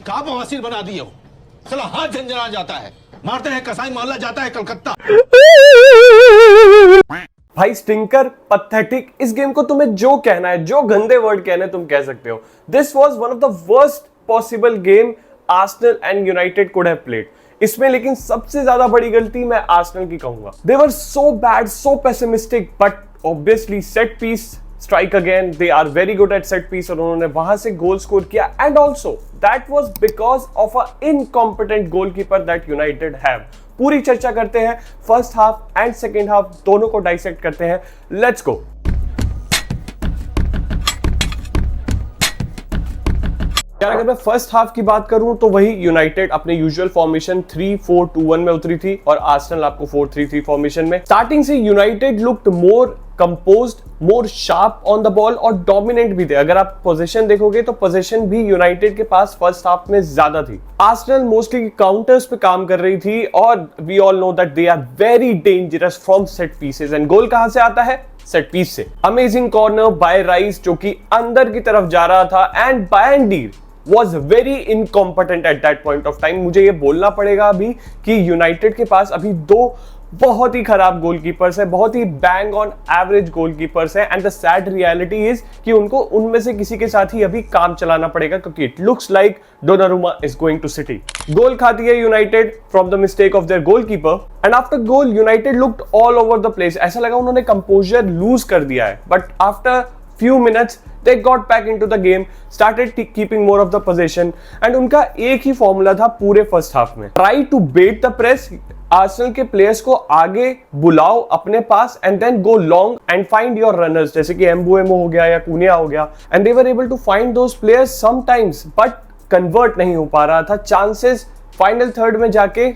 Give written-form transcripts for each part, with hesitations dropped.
का बवासीर बना दिए हो। साला हाथ झंझना जाता है, मारते हैं कसाई मोहल्ला जाता है कलकत्ता। भाई स्टिंकर, पथेटिक, इस गेम को तुम्हें जो कहना है, जो गंदे वर्ड कहने तुम कह सकते हो। This was one of the worst possible game Arsenal and United could have played. इसमें लेकिन सबसे ज्यादा बड़ी गलती मैं आर्सेनल की कहूंगा। They were so bad, so pessimistic, but obviously set piece strike again, they are very good at set piece और उन्होंने वहां से गोल स्कोर किया। And also that was because of a incompetent goalkeeper that United have. पूरी चर्चा करते हैं, first half and second half दोनों को डाइसेक्ट करते हैं। Let's go. यार अगर मैं फर्स्ट हाफ की बात करूं तो वही यूनाइटेड अपने यूजुअल फॉर्मेशन 3-4-2-1 में उतरी थी और आर्सेनल आपको 4-3-3 फॉर्मेशन में। स्टार्टिंग से United looked more composed, more sharp on the ball और डोमिनेंट भी थे। अगर आप पोजीशन देखोगे तो पोजीशन भी यूनाइटेड के पास फर्स्ट हाफ में ज्यादा थी। आर्सेनल मोस्टली काउंटर्स पे काम कर रही थी और we all know that they are very dangerous from set pieces. And goal कहां से आता है? सेट पीस से। अमेजिंग कॉर्नर बाय राइस जो कि अंदर की तरफ जा रहा था and Bayindir was very incompetent at that point of time। मुझे ये बोलना पड़ेगा अभी कि यूनाइटेड के पास अभी दो बहुत ही खराब गोलकीपर्स हैं, बहुत ही बैंग ऑन एवरेज गोलकीपर्स हैं। And the sad reality is कि उनको उनमें से किसी के साथ ही अभी काम चलाना पड़ेगा क्योंकि it looks like Donnarumma is going to City. Goal खाती है United from the mistake of their goalkeeper and after goal United looked all over the place. ऐसा लगा उन्होंने कंपोजर लूज कर दिया है, but after few minutes they got back into the game, started keeping more of the possession and उनका एक ही formula था पूरे फर्स्ट हाफ में, try to bait the press। Arsenal के प्लेयर्स को आगे बुलाओ अपने पास and then go long and find your runners, जैसे कि एम्बुएमो हो गया या कुनिया हो गया। And they were able to find those players sometimes but convert नहीं हो पा रहा था। चांसेस फाइनल थर्ड में जाके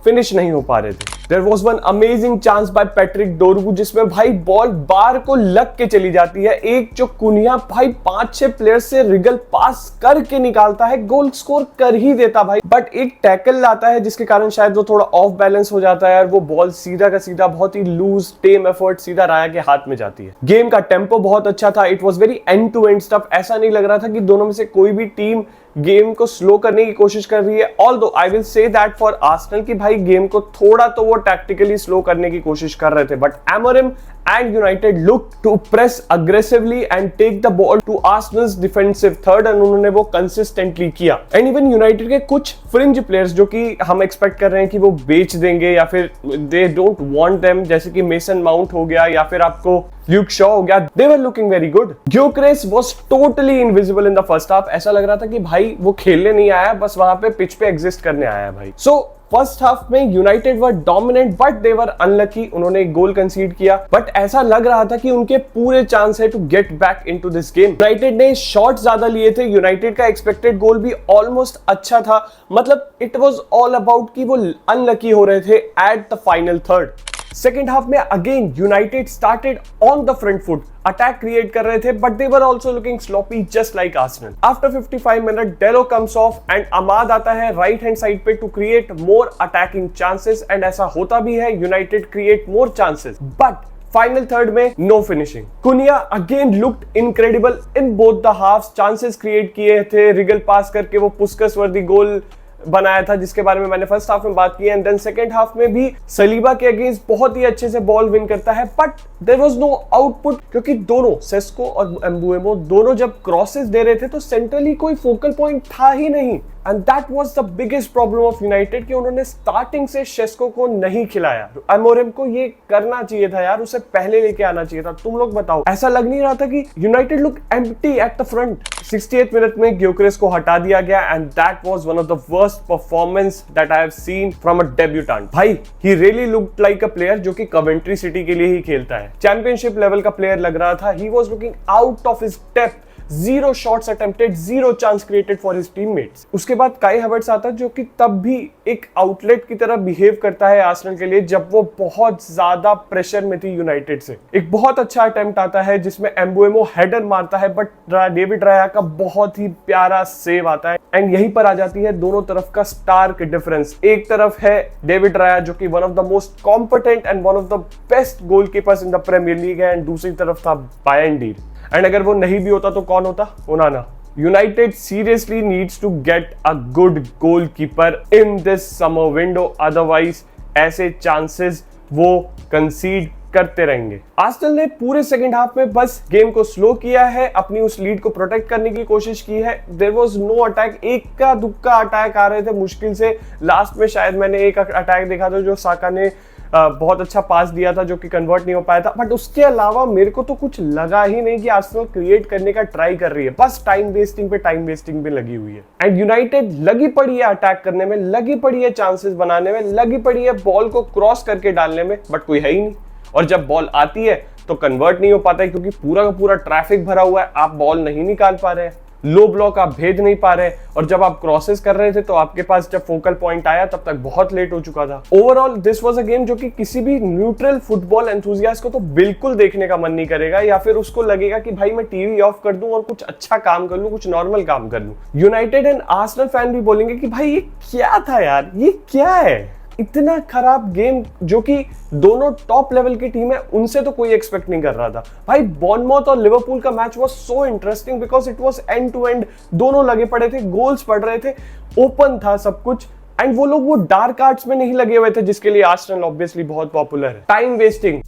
फिनिश नहीं हो पा रहे थे। There was one amazing chance by Patrick डोरगू जिसमें भाई बॉल बार को लग के चली जाती है। एक जो कुनिया भाई 5-6 प्लेयर्स से रिगल पास करके निकालता है, गोल स्कोर कर ही देता भाई, बट एक टैकल लाता है जिसके कारण शायद वो थोड़ा ऑफ बैलेंस हो जाता है और वो बॉल सीधा का सीधा बहुत ही लूज टेम एफर्ट सीधा राया के हाथ में जाती है। गेम का टेम्पो बहुत अच्छा था, it was very end to end stuff. ऐसा नहीं लग रहा था कि दोनों में से कोई भी टीम गेम को स्लो करने की कोशिश कर रही है। Although I will say that for Arsenal की भाई गेम को थोड़ा तो वो टैक्टिकली स्लो करने की कोशिश कर रहे थे, but Amorim and United looked to press aggressively and take the ball to Arsenal's defensive third and उन्होंने वो consistently किया। And even United के कुछ fringe players जो कि हम expect कर रहे हैं कि वो बेच देंगे या फिर they don't want them, जैसे कि मेसन माउंट हो गया या फिर आपको ल्यूक शॉ हो गया, they were looking very good। Gyokeres was totally invisible in the first half। ऐसा लग रहा था कि भाई वो खेलने नहीं आया, बस वहां पे पिच पे एग्जिस्ट करने आया है भाई। So फर्स्ट हाफ में United were dominant but they were unlucky, उन्होंने एक गोल कंसीड किया, बट ऐसा लग रहा था कि उनके पूरे चांस है to get back into this game. United ने शॉट ज्यादा लिए थे, यूनाइटेड का एक्सपेक्टेड गोल भी ऑलमोस्ट अच्छा था, मतलब इट वाज ऑल अबाउट कि वो अनलकी हो रहे थे at the final third. Second half में again United started on the front foot, attack create कर रहे थे but they were also looking sloppy just like Arsenal. After 55 minute Dalot comes off and Amad आता है right hand side पे to create more attacking chances and ऐसा होता भी है, United create more chances but final third में no finishing. Cunha again looked incredible in both the halves, chances create किए थे, रिगल पास करके वो पुस्कस वर्दी गोल बनाया था जिसके बारे में मैंने फर्स्ट हाफ में बात की। एंड देन सेकंड हाफ में भी सलीबा के अगेंस्ट बहुत ही अच्छे से बॉल विन करता है but there was no output क्योंकि दोनों सेस्को और एम्बुएमो दोनों जब क्रॉसेस दे रहे थे तो सेंट्रली कोई फोकल पॉइंट था ही नहीं। And that was the biggest problem of United कि उन्होंने स्टार्टिंग से शेस्को को नहीं खिलाया। एमोरिम को ये करना चाहिए था यार, उसे पहले लेके आना चाहिए था। तुम लोग बताओ, ऐसा लग नहीं रहा था कि United look empty at the front. 68th minute में ग्योकेरेस को हटा दिया गया and that was one of the worst performance that I have seen from a debutant. भाई he really looked like a player जो कि कवेंट्री सिटी के लिए ही खेलता है, चैंपियनशिप लेवल का प्लेयर लग रहा था। He was looking out of his depth, 0 shots attempted, 0 chance created for his teammates. उसके बाद काई हैवर्ट्स आता है जो कि तब भी एक आउटलेट की तरह बिहेव करता है आर्सेनल के लिए जब वो बहुत ज्यादा प्रेशर में थी यूनाइटेड से। एक बहुत अच्छा अटेम्प्ट आता है जिसमें एम्बुएमो हेडर मारता है बट डेविड राया का बहुत ही प्यारा सेव आता है एंड यहीं पर आ जाती है दोनों तरफ का स्टार्क डिफरेंस। एक तरफ है डेविड राया जो कि one of the most competent and one of the best goalkeepers in the Premier League है एंड दूसरी तरफ था बायंडीर। एंड अगर वो नहीं भी होता तो कौन होता? ओनाना। United seriously needs to get a good goalkeeper in this summer window, otherwise ऐसे चांसेस वो कंसीड करते रहेंगे। आर्सेनल ने पूरे सेकंड हाफ में बस गेम को स्लो किया है, अपनी उस लीड को प्रोटेक्ट करने की कोशिश की है। देयर वाज नो अटैक, एक का दुक्का अटैक आ रहे थे मुश्किल से। लास्ट में शायद मैंने एक अटैक देखा था जो साका ने बहुत अच्छा पास दिया था जो कि कन्वर्ट नहीं हो पाया था, बट उसके अलावा मेरे को तो कुछ लगा ही नहीं कि आर्सेनल क्रिएट करने का ट्राई कर रही है, बस टाइम वेस्टिंग पे लगी हुई है। एंड यूनाइटेड लगी पड़ी है अटैक करने में, लगी पड़ी है चांसेस बनाने में, लगी पड़ी है बॉल को क्रॉस करके डालने में, बट कोई है ही नहीं। और जब बॉल आती है तो कन्वर्ट नहीं हो पाता है क्योंकि पूरा का पूरा ट्रैफिक भरा हुआ है, आप बॉल नहीं निकाल पा रहे हैं, लो ब्लॉक आप भेज नहीं पा रहे, और जब आप क्रॉसेस कर रहे थे तो आपके पास जब फोकल पॉइंट आया तब तक बहुत लेट हो चुका था। Overall this was a game जो कि किसी भी न्यूट्रल फुटबॉल एंथुसियास्ट को तो बिल्कुल देखने का मन नहीं करेगा, या फिर उसको लगेगा कि भाई मैं टीवी ऑफ कर दूं और कुछ अच्छा काम कर लूं, कुछ नॉर्मल काम कर लूं। यूनाइटेड एंड आर्सेनल फैन भी बोलेंगे कि भाई ये क्या था यार, ये क्या है, इतना खराब गेम जो कि दोनों टॉप लेवल की टीम है उनसे तो कोई एक्सपेक्ट नहीं कर रहा था। भाई बॉर्नमाउथ और लिवरपूल का match was so interesting because it was end to end, दोनों लगे पड़े थे, गोल्स पड़ रहे थे, ओपन था सब कुछ, एंड वो लोग वो डार्क आर्ट्स में नहीं लगे हुए थे जिसके लिए आर्सेनल ऑब्वियसली बहुत पॉपुलर है। टाइम वेस्टिंग,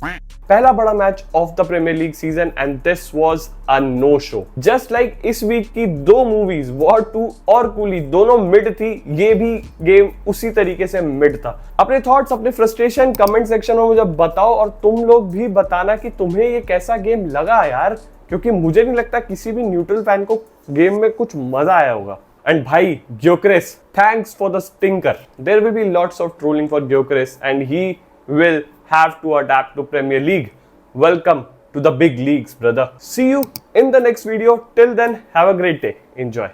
पहला बड़ा match of the Premier League season and this was a no show. Just like इस वीक की दो मूवीज वॉर 2 और कूली दोनों मिड थी, ये भी गेम उसी तरीके से मिड था। अपने थॉट्स, अपने फ्रस्ट्रेशन कमेंट सेक्शन में मुझे बताओ, और तुम लोग भी बताना कि तुम्हें ये कैसा गेम लगा यार, क्योंकि मुझे नहीं लगता किसी भी न्यूट्रल फैन को गेम में कुछ मजा आया होगा। And भाई Gyökeres, thanks for the stinker. There will be lots of trolling for Gyökeres and he will have to adapt to Premier League. Welcome to the big leagues, brother. See you in the next video. Till then, have a great day. Enjoy.